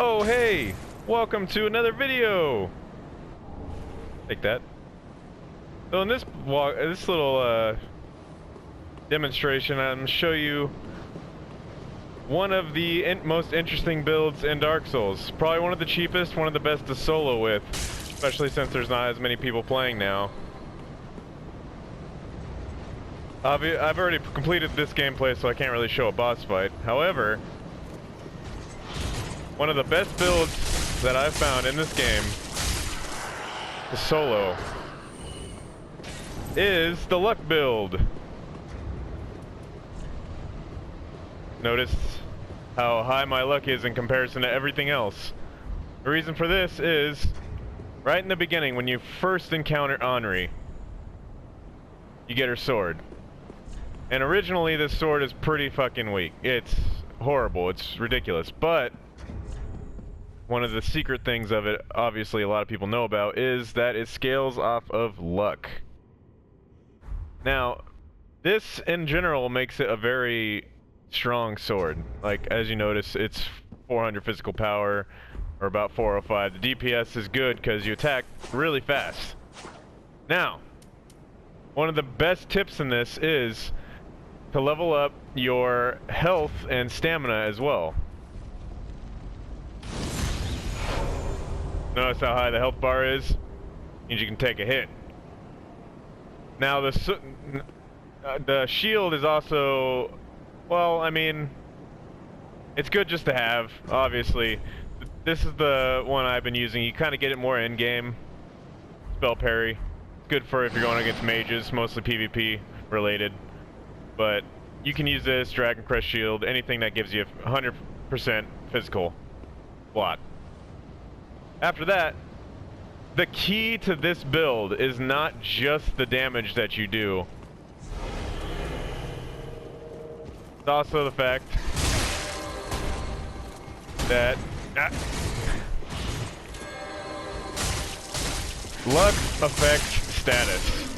Oh hey, welcome to another video. Take that. So in this little demonstration, I'm going to show you one of the most interesting builds in Dark Souls. Probably one of the cheapest, one of the best to solo with, especially since there's not as many people playing now. I've already completed this gameplay, so I can't really show a boss fight. However, one of the best builds that I've found in this game to solo is the luck build. Notice how high my luck is in comparison to everything else. The reason for this is right in the beginning when you first encounter Henri, you get her sword. And originally this sword is pretty fucking weak. It's horrible, it's ridiculous, but one of the secret things of it, obviously a lot of people know about, is that it scales off of luck. Now, this in general makes it a very strong sword. Like, as you notice, it's 400 physical power, or about 405. The DPS is good because you attack really fast. Now, one of the best tips in this is to level up your health and stamina as well. Notice how high the health bar is? Means you can take a hit. Now the shield is also, well, I mean, it's good just to have, obviously. This is the one I've been using. You kind of get it more in-game. Spell parry. Good for if you're going against mages, mostly PvP related. But you can use this, Dragon Crest Shield, anything that gives you 100% physical block. After that, the key to this build is not just the damage that you do. It's also the fact that luck affects status.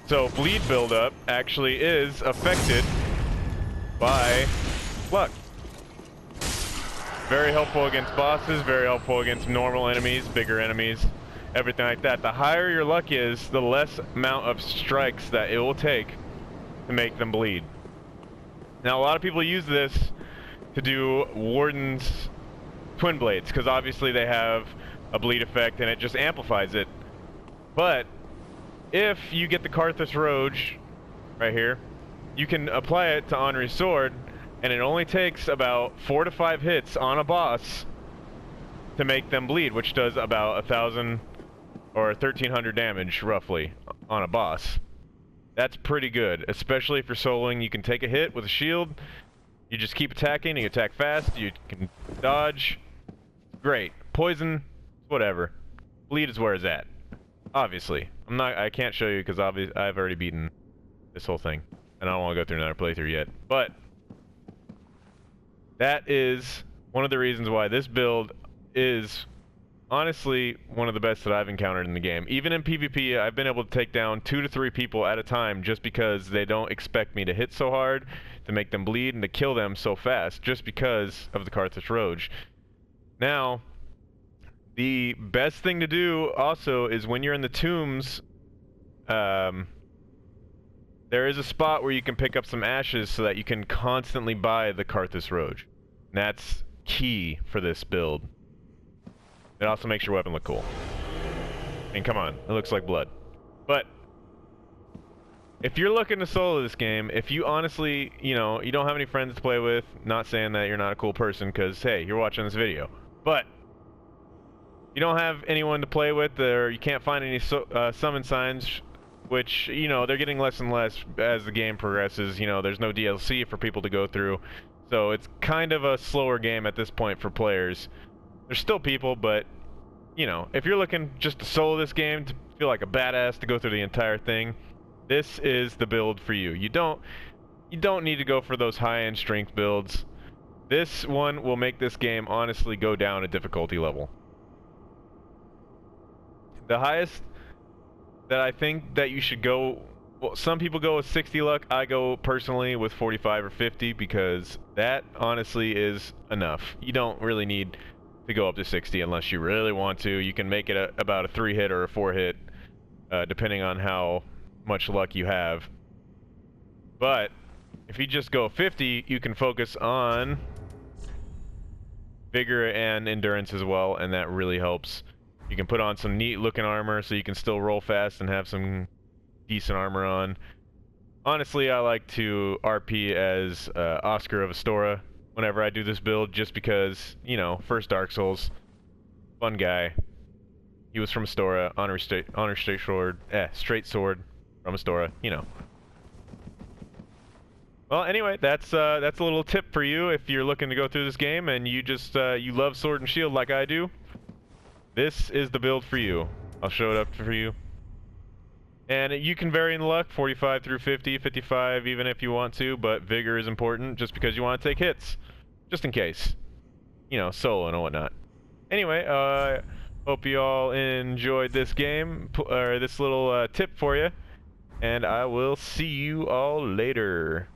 So bleed buildup actually is affected by luck. Very helpful against bosses, very helpful against normal enemies, bigger enemies, everything like that. The higher your luck is, the less amount of strikes that it will take to make them bleed. Now, a lot of people use this to do Warden's Twin Blades, because obviously they have a bleed effect and it just amplifies it. But if you get the Karthus Roge right here, you can apply it to Henri's sword, and it only takes about 4 to 5 hits on a boss to make them bleed, which does about 1,000 or 1,300 damage, roughly, on a boss. That's pretty good, especially if you're soloing. You can take a hit with a shield, you just keep attacking, you attack fast, you can dodge. Great. Poison, whatever. Bleed is where it's at. Obviously. I can't show you because I've already beaten this whole thing, and I don't want to go through another playthrough yet. But that is one of the reasons why this build is honestly one of the best that I've encountered in the game. Even in PvP, I've been able to take down 2 to 3 people at a time just because they don't expect me to hit so hard, to make them bleed, and to kill them so fast, just because of the Karthus Roge. Now, the best thing to do also is when you're in the tombs, there is a spot where you can pick up some ashes so that you can constantly buy the Karthus Roge. And that's key for this build. It also makes your weapon look cool. And come on, it looks like blood. But if you're looking to solo this game, if you honestly, you don't have any friends to play with, not saying that you're not a cool person, because, hey, you're watching this video. But you don't have anyone to play with, or you can't find any summon signs, which, they're getting less and less as the game progresses. There's no DLC for people to go through. So it's kind of a slower game at this point for players. There's still people, but, if you're looking just to solo this game, to feel like a badass, to go through the entire thing, this is the build for you. You don't need to go for those high-end strength builds. This one will make this game honestly go down a difficulty level. The highest that I think that you should go Well, some people go with 60 luck. I go personally with 45 or 50 because that honestly is enough. You don't really need to go up to 60 unless you really want to. You can make it about a 3-hit or a 4-hit, depending on how much luck you have. But if you just go 50, you can focus on vigor and endurance as well, and that really helps. You can put on some neat looking armor so you can still roll fast and have some decent armor on. Honestly, I like to RP as Oscar of Astora whenever I do this build, just because, you know, first Dark Souls, fun guy. He was from Astora, honor straight sword from Astora, you know. Well, anyway, that's a little tip for you if you're looking to go through this game and you just you love Sword and Shield like I do. This is the build for you. I'll show it up for you. And you can vary in luck, 45 through 50, 55 even if you want to, but vigor is important just because you want to take hits. Just in case. You know, solo and whatnot. Anyway, hope you all enjoyed this game, or this little tip for you. And I will see you all later.